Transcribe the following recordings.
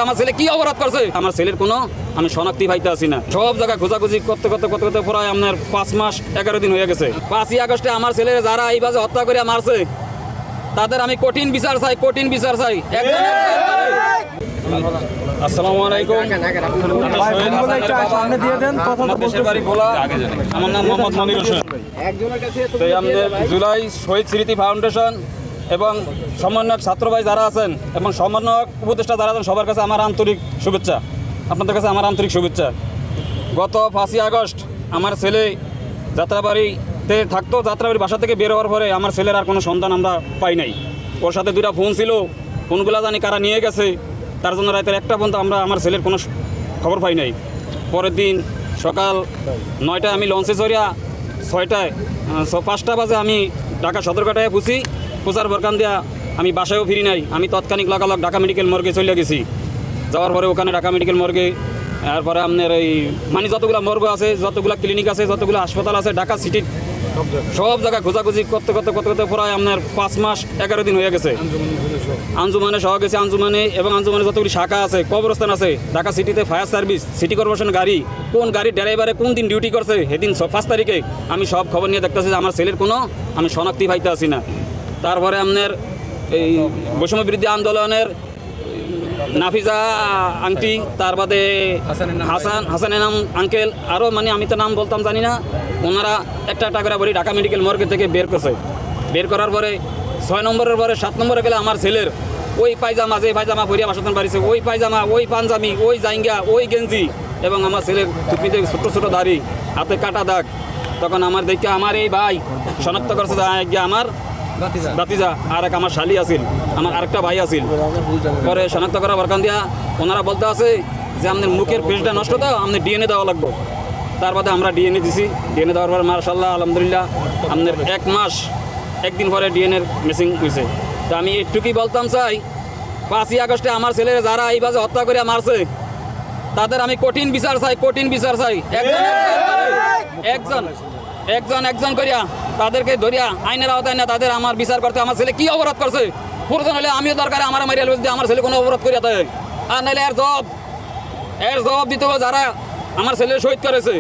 আমার ছেলে কি অপরাধ করছে, আমার ছেলের কোনো আমি শনাক্তি পাইতে আসি না। সব জায়গায় খোঁজাখুঁজি করতে করতে করতে করতে প্রায় আপনার 5 মাস 11 দিন হয়ে গেছে। 5ই আগস্টে আমার ছেলে যারা এইভাবে হত্যা করে মারছে তাদের আমি কঠিন বিচার চাই, কঠিন বিচার চাই। আসসালামু আলাইকুম। আমার নাম মোহাম্মদ মনির হোসেন। জুলাই শহীদ স্মৃতি ফাউন্ডেশন এবং সমন্বয়ক ছাত্র ভাই যারা আছেন এবং সমন্বয়ক উপদেষ্টা যারা আছেন সবার কাছে আমার আন্তরিক শুভেচ্ছা, আপনাদের কাছে আমার আন্তরিক শুভেচ্ছা। গত 5ই আগস্ট আমার ছেলে যাত্রাবাড়িতে থাকতো, যাত্রাবাড়ি বাসা থেকে বের হওয়ার পরে আমার ছেলের আর কোনো সন্তান আমরা পাই নাই। ওর সাথে 2টা ফোন ছিল, ফোনগুলো জানি কারা নিয়ে গেছে, তার জন্য রাতের 1টা পর্যন্ত আমরা আমার ছেলের কোনো খবর পাই নাই। পরের দিন সকাল 9টায় আমি লঞ্চে চড়িয়া 6টায় 5টা বাজে আমি ঢাকা সদরঘাটায় পৌঁছার বরকান দিয়া আমি বাসায়ও ফিরি নাই। আমি তৎক্ষণিক লাগালগ ঢাকা মেডিকেল মর্গে চলে গেছি। যাওয়ার পরে ওখানে ঢাকা মেডিকেল মর্গে তারপরে আপনার এই মানে যতগুলো মর্গ আছে, যতগুলো ক্লিনিক আছে, যতগুলো হাসপাতাল আছে ঢাকা সিটির সব জায়গায় খোঁজাখুঁজি করতে করতে করতে করতে প্রায় আপনার 5 মাস 11 দিন হয়ে গেছে। আঞ্জুমানে সহ গেছে, আঞ্জুমানে এবং আঞ্জুমানে যতগুলি শাখা আছে, কবরস্থান আছে, ঢাকা সিটিতে ফায়ার সার্ভিস, সিটি কর্পোরেশন গাড়ি, কোন গাড়ির ড্রাইভারে কোন দিন ডিউটি করছে সেদিন 5 তারিখে আমি সব খবর নিয়ে দেখতেছি যে আমার ছেলের কোনো আমি শনাক্তি পাইতে আসি না। তারপরে আপনার এই বৈষম্য বিরোধী আন্দোলনের নাফিজা আংটি, তার বাদে হাসানের নাম আঙ্কেল, আরও মানে আমি তো নাম বলতাম জানি না, ওনারা একটা একটা করে বলি ঢাকা মেডিকেল মর্গে থেকে বের করছে। বের করার পরে 6 নম্বরের পরে 7 নম্বরে গেলে আমার ছেলের ওই পায়জামা, যে পায়জামা ভরিয়া বাসন বাড়িছে, ওই পায়জামা, ওই পাঞ্জাবি, ওই জাইঙ্গা, ওই গেঞ্জি এবং আমার ছেলের টুপিতে ছোটো ছোটো দাড়ি, হাতে কাটা দাগ। তখন আমার দেখে আমার এই ভাই শনাক্ত করছে যে আমার বাতিজা আর এক আমার শালি আছিল, আমার আরেকটা ভাই আছিল। পরে শনাক্ত করা বরকান দিয়া ওনারা বলতে আছে যে আপনার মুখের পেজটা নষ্ট, তো আপনার ডিএনএ দেওয়া লাগবে। তার বাদে আমরা ডিএনএ দিছি। ডিএনএ দেওয়ার পরে মাশাআল্লাহ আলহামদুলিল্লাহ আপনার 1 মাস 1 দিন পরে ডিএনএর মেসিং হয়েছে। তো আমি একটুকুই বলতাম চাই, 5ই আগস্টে আমার ছেলেরা যারা এইভাবে হত্যা করে মারছে তাদের আমি কঠিন বিচার চাই, কঠিন বিচার চাই। একজন করিয়া তাদেরকে ধরিয়া আইনের আওতায় না তাদের আমার বিচার করতে। আমার ছেলে কি অপরাধ করছে, প্রয়োজন হলে আমিও দরকার আমার মারিয়া যদি আমার ছেলে কোনো অপরাধ করিয়া থাকে, আর নাহলে এর জবাব দিতে হবে যারা আমার ছেলে শহীদ করেছে।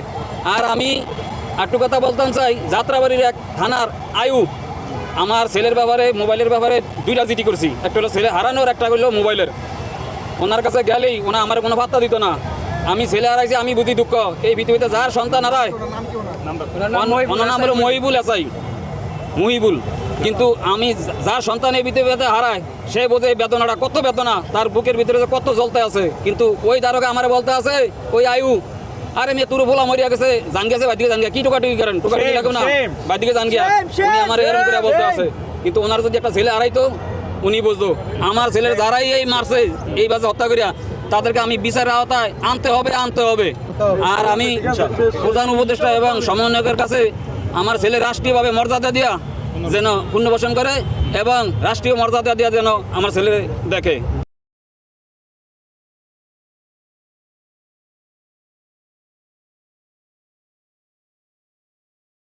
আর আমি একটু কথা বলতাম চাই, যাত্রাবাড়ির এক থানার আয়ু আমার ছেলের ব্যাপারে, মোবাইলের ব্যাপারে 2টা জিডি করছি। একটা হলো ছেলে হারানোর, একটা হলো মোবাইলের। ওনার কাছে গেলেই ওনা আমার কোনো পাত্তা দিত না। আমি ছেলে হারাইছি, আমি বুঝি দুঃখ। এই পৃথিবীতে যার সন্তান হারায়, ওনার নাম হলো মহিবুল আসাই, মহিবুল। কিন্তু আমি যার সন্তান এই পৃথিবীতে হারায় সে বোঝে এই বেদনাটা কত বেদনা, তার বুকের ভিতরে যে কত জ্বলতে আছে। কিন্তু ওই দারোগা আমার বলতে আছে, ওই আয়ু, আরে মেয়ে তোর ভোলা মরিয়া গেছে, জান গেছে বাদিকে জান গিয়া, কি টোকাটুকি করেন, টোকাটুকি লাগবে না, বাদিকে জান গিয়া। উনি আমার এরকম করে বলতে আছে। কিন্তু ওনার যদি একটা ছেলে হারাইতো উনি বুঝতো আমার ছেলের যারাই এই মারছে এই বাজে হত্যা করিয়া তাদেরকে আমি বিচারের আওতায় আনতে হবে। আর আমি প্রধান উপদেষ্টা এবং সমন্বয়কের কাছে আমার ছেলে রাষ্ট্রীয়ভাবে মর্যাদা দিয়া যেন পুনর্বাসন করে এবং রাষ্ট্রীয় মর্যাদা দিয়া যেন আমার ছেলে দেখে।